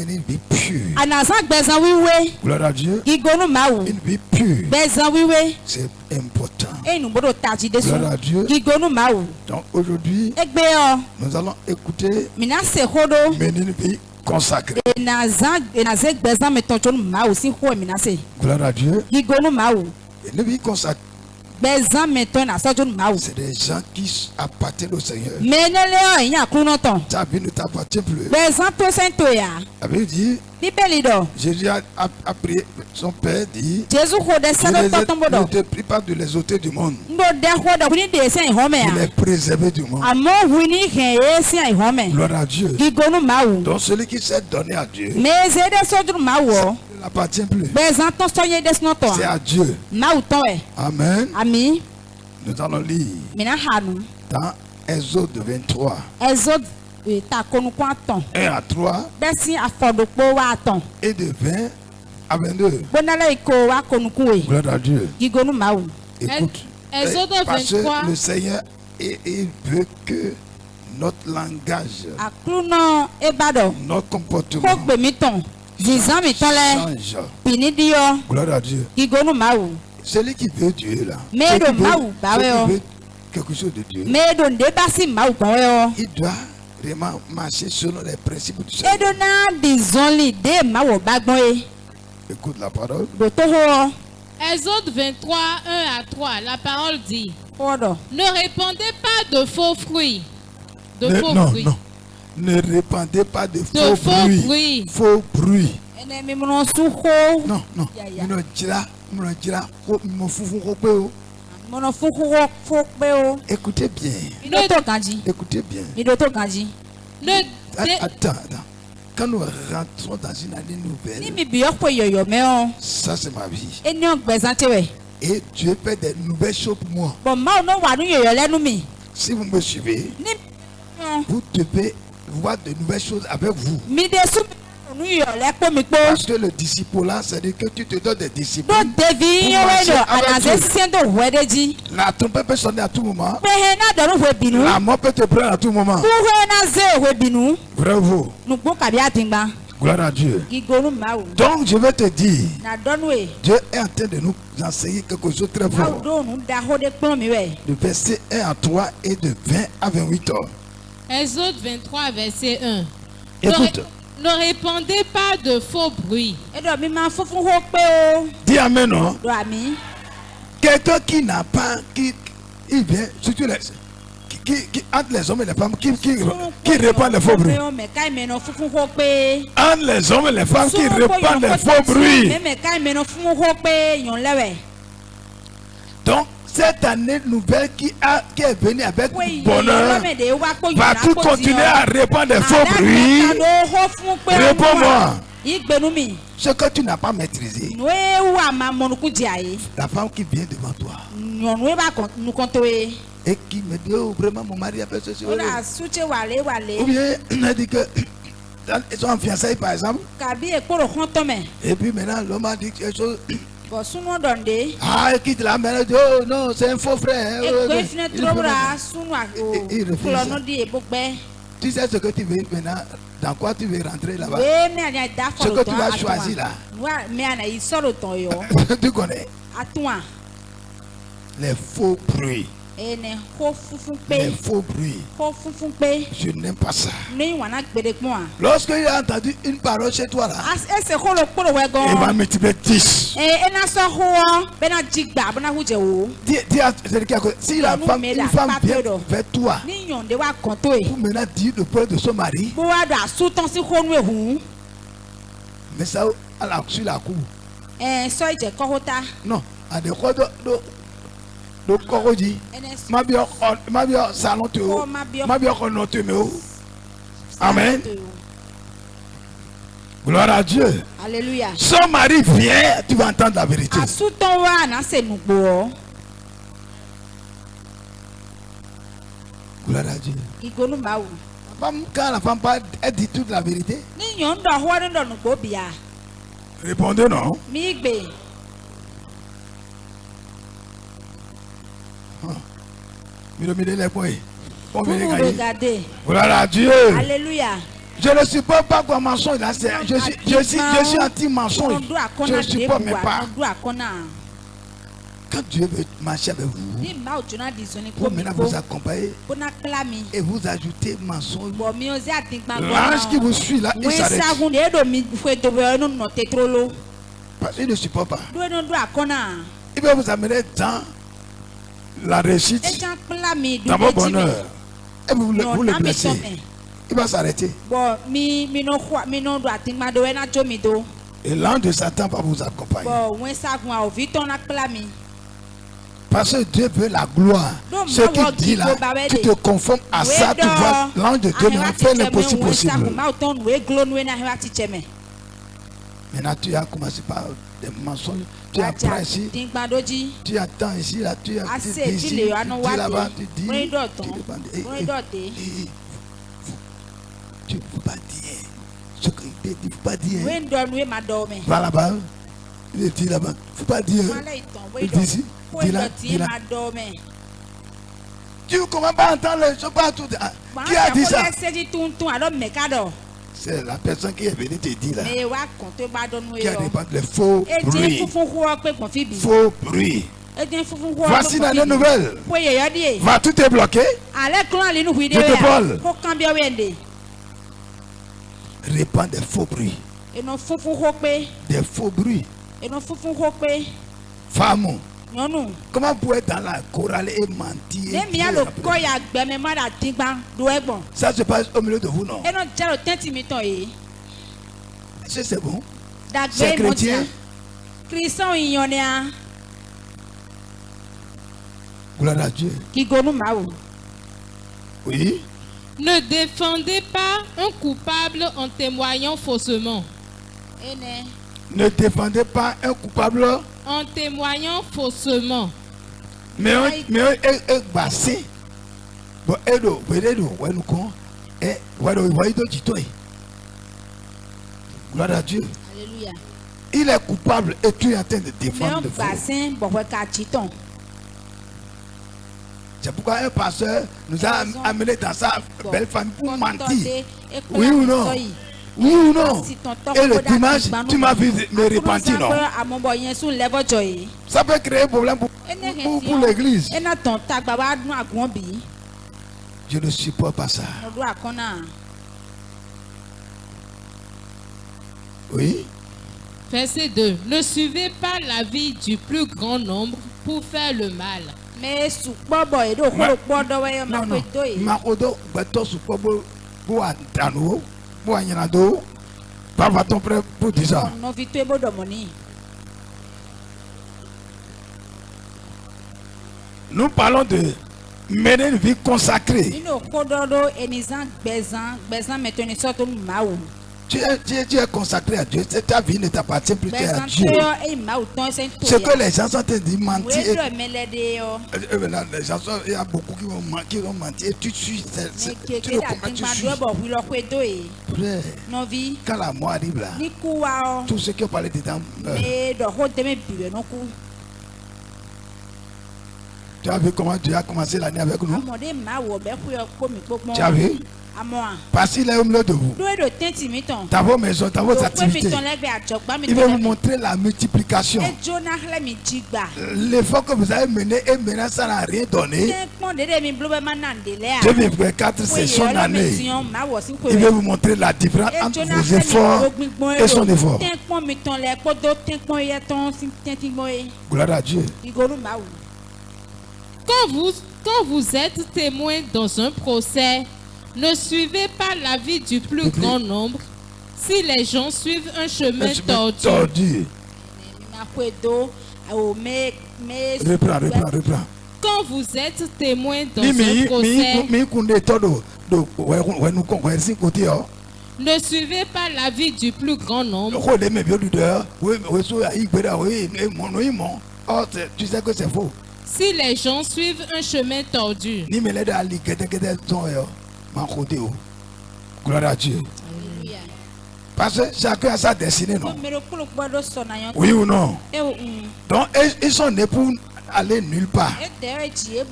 Une vie pure. Anazan bezan wiwe. Gloire à Dieu. Gigonu maou. Une vie pure. Bezan wiwe. C'est important. Et nous bodo taji desu. Gloire à Dieu. Gigonu maou. Donc aujourd'hui, Egbe o. nous allons écouter Mina se hodo. une vie consacrée. Enazek bezan metonchonu maou si ho mina se. Gloire à Dieu. Gigonu maou. Une vie consacrée. Bezan meton na sojonu maou. C'est des gens qui appartiennent au Seigneur. Menele o inya kunoton. Ta vie ne t'appartient plus. Bezan to sento ya. Ça veut dire, Bibeli do. Jésus a prié, son Père dit, Jesu ho de seno ne totombodo. te prie pas de les ôter du monde, Ndo de ho do kuni de sen home de les ya. préserver du monde. Amo wini he si ai home. Gloire à Dieu. Gigonu maou. Donc celui qui s'est donné à Dieu, Meze de sojonu maou o. ne l'appartient plus. Bezan ton sonye desno to. C'est à Dieu. Maou ton e. Amen. Ami. Nous allons lire Mina hanu. dans Exode 23, Exode ta konukun aton. 1 à 3 Desi afodokpo wa aton. et de 20 à 22. Bonala iko wa konukun we. Gloire à Dieu. Gigonu maou. Écoute, Exode parce 23. que le Seigneur il veut que notre langage, Akluno ebado. notre comportement Ko gbe mi ton. Dizan mi ton le. change. Pini dio. Gloire à Dieu. Gigonu maou. Celui qui veut Dieu là, Mais celui qui le maou, bah celui ouais, qui oh. veut quelque chose de Dieu, Medo ndebasi maou kon we o. il doit vraiment marcher selon les principes du Seigneur. Edo na dizonli de maou bagbon e. Écoute la parole. Do to ho. Exode 23, 1 à 3, la parole dit: Odo. Ne répandez pas de faux fruits. De Ne- faux non, fruits. non. Ne répandez pas de De faux faux bruits. bruits. Faux bruits. Ene mi mono su ho. Non, non. Ya, ya. Mino dira, mon foufou kopé o. Mono fuku ho fokpe o. Écoutez bien. Mi do to ganji. Écoutez bien. Mi do to ganji. Ne dé- Attends. Quand nous rentrons dans une année Ni nouvelle, mi biyo po yoyo me o. ça c'est ma vie. Eni on gbezan tewe. Et Dieu fait des nouvelles choses pour moi. Bon maou no wa nu yoyo lenu mi. Si vous me suivez, Ni vous devez voir de nouvelles choses avec vous. mi de su nu yoyo le po mi po. Parce que le disciple là, c'est-à-dire que tu te donnes des disciples. Do devi yo we do anaze siendo wedeji. La trompette peut sonner à tout moment. Pe he na do nu binu. La mort peut te prendre à tout moment. Ku he na ze we binu. Vrai ou faux? Nu gbo kabi atingba. Gloire à Dieu. Gigonu maou. Donc je vais te dire, Na donu e. Dieu est en train de nous enseigner quelque chose de très Maou fort. do nu da ho de pon mi we. De verset 1 à 3 et de 20 à 28 ans. Exode 23, verset 1. Écoute, Ne répandez pas de faux bruits. Edo mi ma fufu ho pe o. dis amen, non? Do ami. Quelqu'un qui n'a pas, il vient, surtout entre les hommes et les femmes, qui répand les faux bruits. Me kai me no fufu ho pe. Entre les hommes et les femmes qui répandent les faux bruits. Me kai me no fufu ho pe yon lewe. Donc, cette année nouvelle qui est venue avec We bonheur, me de wa ko va-tu continuer à répandre des faux bruits? Réponds-moi. Igbenu mi. Ce que tu n'as pas maîtrisé, No e wa ma monuku diaye. la femme qui vient devant toi Nyonu e ba kon nu konto e. et qui me dit, oh vraiment mon mari a fait ceci. Ola suche wale Ou wale. bien, elle dit que ils sont en fiançailles par exemple, Kabi e koro konto me. et puis maintenant l'homme a dit quelque chose. Bo sunu donde. Ah, il quitte la maison, il dit, oh non, c'est un faux frère. Ekwe fine Il faut trobra maintenant- sunu a Il refuse. klono di e bogbe. Tu sais ce que tu veux maintenant, dans quoi tu veux rentrer là-bas. We me anya da Ce fo que tu vas choisir là. Wa me ana i soro ton yo. Tu connais Atwa. les faux bruits. Ene ho fufu Les pe. faux bruits. Ho fufu pe. Je n'aime pas ça. Ni wana gbede pon a. Lorsqu'il a entendu une parole chez toi là, As ese ko lo poro we il va gan. multiplier 10. Ena so ho be na jigba be na huje wo. Dis à celui qui a côté, si la femme, une femme vient vers toi Ni yonde wa konto e. pour maintenant dire le problème de son mari, Bo wa do asutan si honu ehun. mais ça sur la cour. So ije ko hota. Non, à des fois de Koroji, Ene ma bien salon te haut, ma bien connoté me haut. Amen. Gloire à Dieu. Alléluia. Son mari vient, tu vas entendre la vérité. Asutan wa na se nugbo. Gloire à Dieu. Igonu mawu. Quand la femme parle, elle dit toute la vérité. Ni yondo ho ndo nugbo bia. Répondez non. Mi gbe. Mire les points. Vous regardez. Gloire à Dieu. Alléluia. Je ne supporte pas quoi mensonge là. Je suis anti-mensonge. Je ne supporte même pas. Quand Dieu veut marcher avec vous, pour maintenant vous accompagner et vous ajouter mensonge, l'ange qui vous suit là, il s'arrête. Parce qu'il ne supporte pas. Il va vous amener dans la réussite, dans vos bonheurs. Et vous le blessez. Il va s'arrêter. Et l'ange de Satan va vous accompagner. Parce que Dieu veut la gloire. Ce qu'il dit là, tu te conformes à ça, tu vois l'ange de Dieu fait l'impossible possible. Maintenant, tu as commencé par des mensonges. Tu apprends ici, tu attends ici, là, tu as ici, tu dis là-bas, tu dis. Tu ne peux pas dire. Ce qu'il dit, il ne faut pas dire. Va là-bas. Il dit là-bas. Il ne faut pas dire. Il dit ici. Dis là. Tu ne commences pas à entendre les choses partout. Qui a dit ça? C'est la personne qui est venue te dire là. Qui a répandu les faux bruits. Faux bruits. Voici la nouvelle. Va tout est bloqué. Je te parle. Répand des faux bruits. Des faux bruits. Femme. Comment vous pouvez être dans la chorale et mentir? Ça se passe au milieu de vous, non? Est-ce que c'est bon? C'est chrétien? Gloire à Dieu. Oui. Ne défendez pas un coupable en témoignant faussement. Ne défendez pas un coupable en témoignant faussement. Mais bassé. Bon, gloire à Dieu. Alléluia. Il est coupable et tu es en train de défendre le faux. C'est pourquoi un pasteur nous a amené dans sa belle famille pour mentir. Oui ou non? Oui ou non? Et le dimanche, tu m'as vu me repentir, non? Ça peut créer un problème pour l'église. Je ne supporte pas ça. Oui. Verset 2. Ne suivez pas l'avis du plus grand nombre pour faire le mal. Pas va ton frère pour dire ça. Nous parlons de mener une vie consacrée. Tu es consacré à Dieu. Ta vie ne t'appartient plus qu'à Dieu. Ce que les gens sont en train de mentir. Les gens sont, il y a beaucoup qui vont mentir. Tu suis. Tu ne comprends pas. Tu suis. Frère, quand la mort arrive là, tout ce qui ont parlé dedans meurt. Tu as vu comment Dieu a commencé l'année avec nous? Tu as vu? Parce qu'il est au milieu de vous. Dans vos maisons, dans vos activités. Il va vous montrer la multiplication. L'effort que vous avez mené et maintenant ça n'a rien donné. Je vivrai 4 sessions d'année. Il va vous montrer la différence entre vos efforts et son effort. Gloire à Dieu. Quand vous êtes témoin dans un procès, ne suivez pas l'avis du plus grand nombre. Si les gens suivent un chemin tordu. Reprends. Quand vous êtes témoin dans un procès, ne suivez pas l'avis du plus grand nombre. Tu sais que c'est faux. Si les gens suivent un chemin tordu. Gloire à Dieu. Parce que chacun a sa destinée, non? Oui ou non? Donc, ils sont nés pour aller nulle part.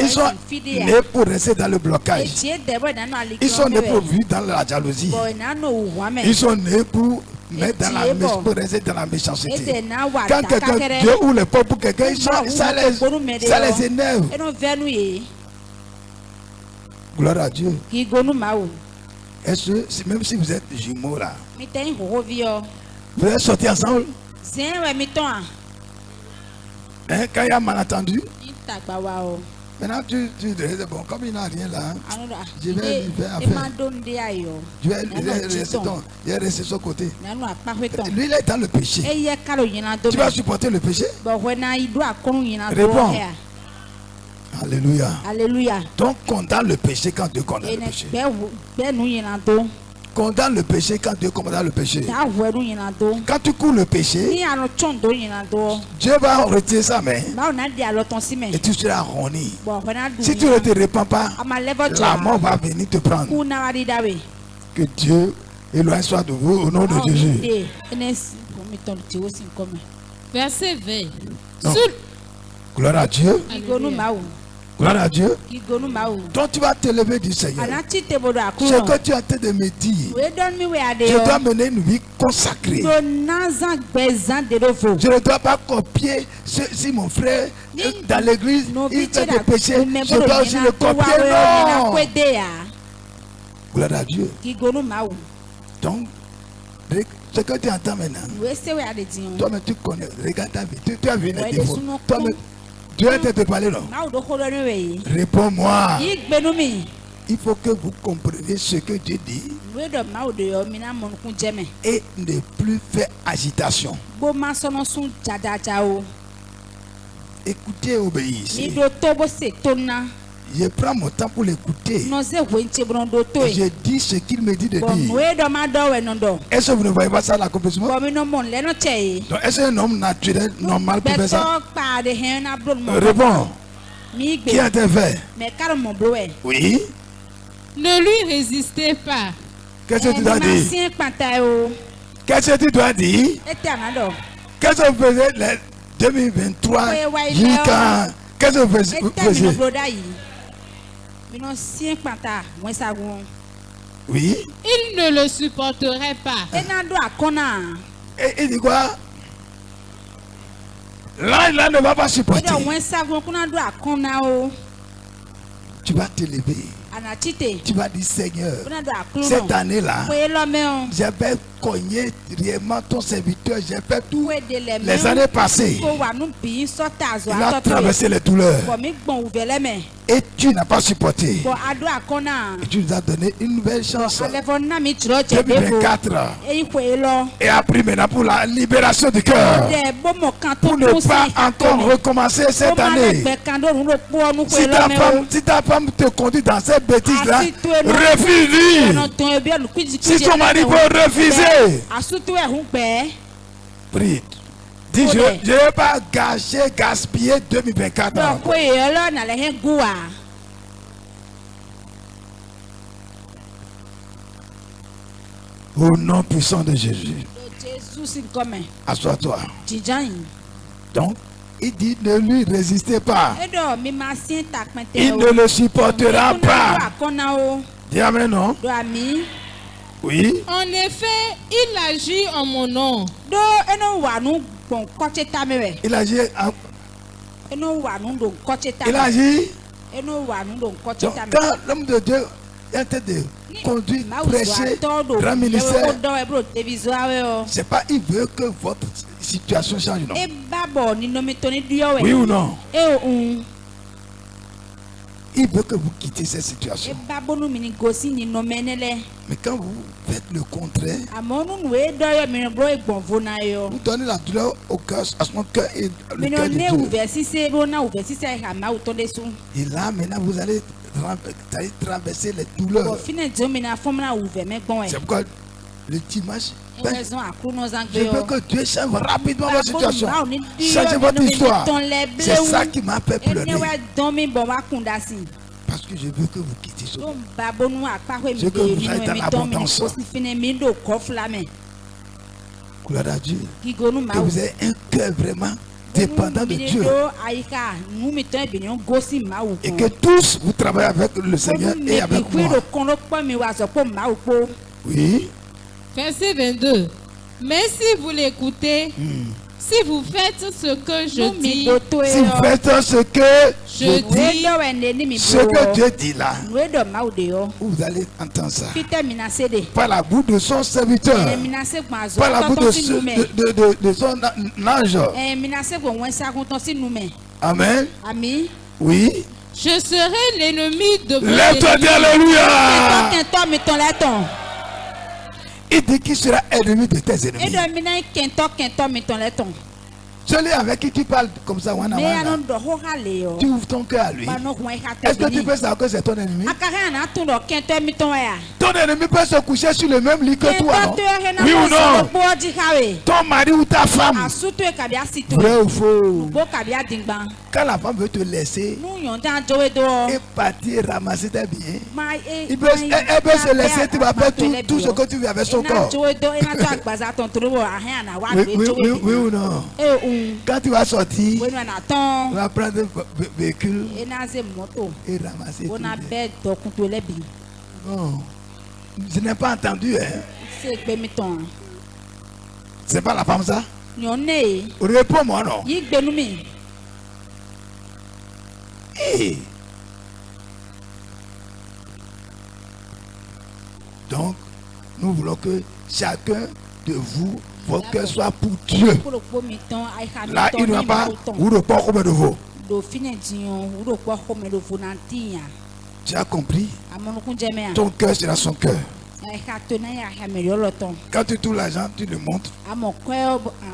Ils sont nés pour rester dans le blocage. Ils sont nés pour vivre dans la jalousie. Ils sont nés pour mettre dans la pour rester dans la méchanceté. Quand quelqu'un, Dieu ou le peuple, quelqu'un, ça les énerve. Gloire à Dieu. Est-ce que même si vous êtes jumeaux là, vous êtes sortis ensemble? Hein, quand il y a malentendu, maintenant tu dis, bon, comme il n'a rien là, je vais lui faire affaire. Je vais rester sur son côté. Lui, il est dans le péché. Tu vas supporter le péché? Réponds. Alléluia. Alléluia. Donc condamne le péché quand Dieu condamne le péché. Condamne le péché quand Dieu condamne le péché. Quand tu cours le péché, Dieu va retirer sa main et tu seras roni. Si tu ne te répands pas, la mort va venir te prendre. Que Dieu éloigne soit de vous au nom de Jésus. Verset 20. Gloire à Dieu. Gloire à Dieu. Donc tu vas te lever du Seigneur. Ce que tu es en train de me dire, je dois mener une vie consacrée. Je ne dois pas copier si mon frère dans l'église il fait des péchés. Je dois aussi le copier. Non. Gloire à Dieu. Donc, ce que tu entends maintenant, toi-même tu connais, regarde ta vie, tu as vu les défauts. Toi-même, Dieu est en train de parler, non? Réponds-moi. Il faut que vous compreniez ce que Dieu dit et ne plus faire agitation. Écoutez et obéissez. Je prends mon temps pour l'écouter. Je dis ce qu'il me dit de dire. Est-ce que vous ne voyez pas ça l'accomplissement? Donc, est-ce qu'un homme naturel, normal peut faire ça? Réponds. Qui a été fait? Oui. Ne lui résistez pas. Qu'est-ce que tu dois dire? Qu'est-ce que tu dois dire? Qu'est-ce que vous faisiez en 2023 jusqu'à... Qu'est-ce que vous faisiez? Oui. Il ne le supporterait pas. Et il dit quoi? Là, il ne va pas supporter. Tu vas te lever. Tu vas dire, Seigneur, cette année-là, j'ai fait cogner réellement ton serviteur. J'ai fait tout. Les années passées, il a traversé les douleurs. Et tu n'as pas supporté. Et tu nous as donné une nouvelle chance. 2024. Et a pris maintenant pour la libération du cœur. Pour ne pas encore recommencer cette année. Si ta femme te conduit dans cette bêtise-là, refuse-lui. Si ton mari veut refuser, prie. Dis, je ne vais pas gaspiller 2024 ans. Au nom puissant de Jésus. Assois-toi. Donc, il dit ne lui résistez pas. Il ne le supportera pas. Dis amen, non? Oui. En effet, il agit en mon nom. Il agit en... Il agit. Donc, quand l'homme de Dieu est en train de conduire, prêcher, grand ministère, c'est pas il veut que votre situation change, non? Oui ou non? Il veut que vous quittiez cette situation. Mais quand vous faites le contraire, vous donnez la douleur au cœur, à son cœur et le cœur de Dieu. Et là, maintenant, vous allez traverser les douleurs. C'est pourquoi le dimanche, je veux que Dieu change rapidement votre situation. Changez votre histoire. C'est ça qui m'a fait pleurer. Parce que je veux que vous quittiez ce monde. Je veux que vous soyez dans l'abondance. Gloire à Dieu. Que vous ayez un cœur vraiment dépendants de Dieu. Et que tous vous travaillez avec le Seigneur et avec moi. Oui. Verset 22. Mais si vous l'écoutez, si vous faites ce que je dis, si vous faites ce que je dis, ce que Dieu dit là, vous allez entendre ça. Par la bouche de son serviteur, par la bouche de son ange. Amen. Oui. Je serai l'ennemi de vos ennemis. Alléluia. Il dit qu'il sera ennemi de tes ennemis. Celui avec qui tu parles comme ça, tu ouvres ton cœur à lui. Est-ce que tu peux savoir que c'est ton ennemi? Ton ennemi peut se coucher sur le même lit que toi, non? Oui ou non? Ton mari ou ta femme? Vrai ou faux? Quand la femme veut te laisser et partir ramasser tes biens, elle peut se laisser, tu vas faire tout ce que tu veux avec son corps. Oui ou non? Quand tu vas sortir, tu vas prendre un véhicule et ramasser tout. Non, je n'ai pas entendu. Hein? C'est pas la femme ça? Réponds-moi non. Hey. Donc, nous voulons que chacun de vous, votre cœur soit pour Dieu. Là, il ne va pas vous reprendre combien de vous. Tu as compris? Ton cœur sera son cœur. Quand tu trouves l'argent, tu le montres.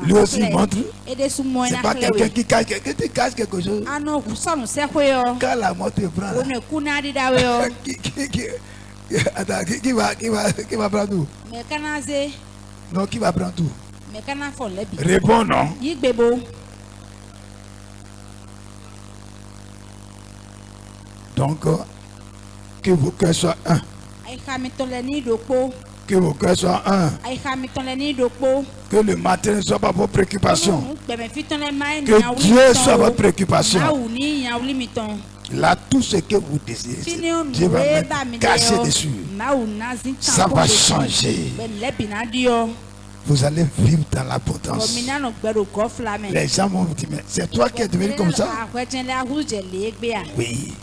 Lui aussi il montre. C'est pas quelqu'un qui cache quelque chose. Quand la mort te prend là, attends, qui va prendre tout? Non, qui va prendre tout? Réponds non. Donc, que vos cœurs soient un. Que vos cœurs soient un. Que le matin ne soit pas votre préoccupation. Que Dieu soit votre préoccupation. Là, tout ce que vous désirez, Dieu va mettre caché dessus. Ça va changer. Vous allez vivre dans l'abondance. Les gens vont vous dire, mais c'est toi qui es devenu comme ça? Oui.